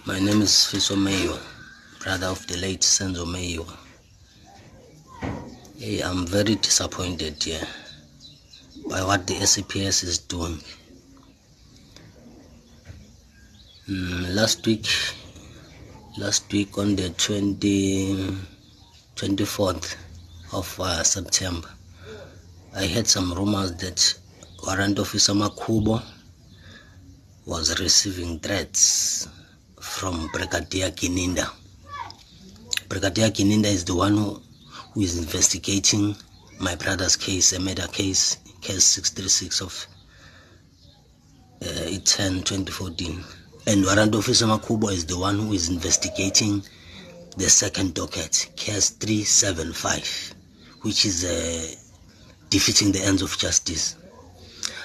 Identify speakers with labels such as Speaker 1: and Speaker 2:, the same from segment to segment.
Speaker 1: My name is Fiso Mayo, brother of the late Senzo Mayo. Hey, I'm very disappointed here by what the SAPS is doing. Last week on the 24th of September, I heard some rumors that Warrant Officer Makubo was receiving threats from Brigadier Kininda. Brigadier Kininda is the one who is investigating my brother's case, a murder case 636 of 10/2014. And Warrant Officer Makubo is the one who is investigating the second docket, case 375, which is defeating the ends of justice.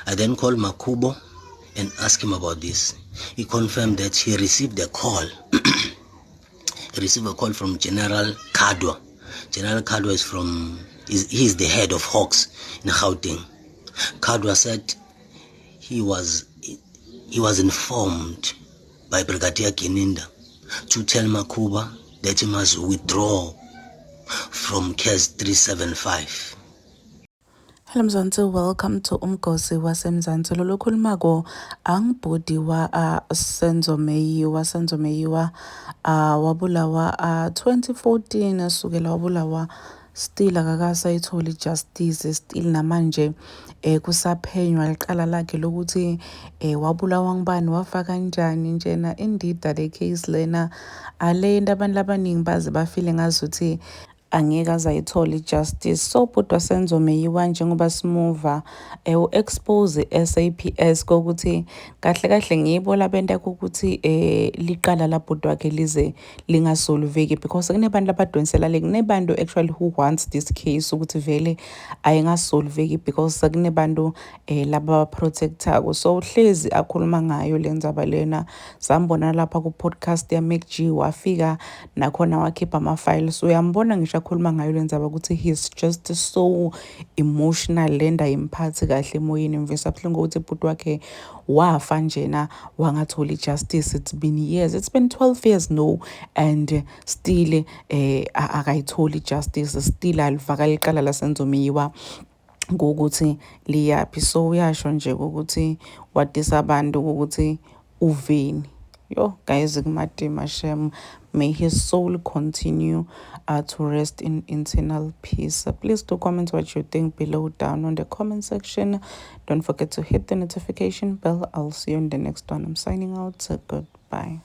Speaker 1: I then called Makubo and asked him about this. He confirmed that he received a call. He received a call from General Kadwa. General Kadwa is the head of Hawks in Gauteng. Kadwa said he was informed by Brigadier Kininda to tell Makuba that he must withdraw from case 375.
Speaker 2: Hello Mzansi, welcome to Umgosi waseMzansi. Lo khulumako angibhodi wa Senzo Meyiwa wabulawa 2014 asukela wabulawa still akakasayitholi justice still namanje kusaphenywa liqala lakhe lokuthi wabulawa ngibani wafa kanjani njena indida le case lena alenda abantu abaningi baze bafile ngazuthi angeke azayithola justice. So bhuti waSenzo Meyiwa njengoba simuva u-expose SAPS kokuthi kahle ngibo labenta ukuthi liqala la bhuti wakhe lize lingasolveki, because kunebantu labadonsela le kunebantu actually who wants this case ukuthi vele ayingasolveki because kunebantu laba protectako. So hlezi akhuluma ngayo lenzaba lena, sambona lapha ku podcast ya Mac G wafika nakhona wakhipha ama files. Uyambona ngisho akhuluma ngayo lenzaba ukuthi he's just so emotional, lenda imphathi kahle emoyeni mvisa buhlungu ukuthi ibhuti wakhe wafa njena wangatholi justice. It's been 12 years no, and still akayitholi justice, still alivakali iqala laSenzo Meyiwa ngokuthi liyapi. So uyasho nje ukuthi wadisa abantu ukuthi uveni. Yo guys, kumadima shem, may his soul continue to rest in eternal peace. Please do comment what you think below down on the comment section. Don't forget to hit the notification bell. I'll see you in the next one. I'm signing out. Goodbye.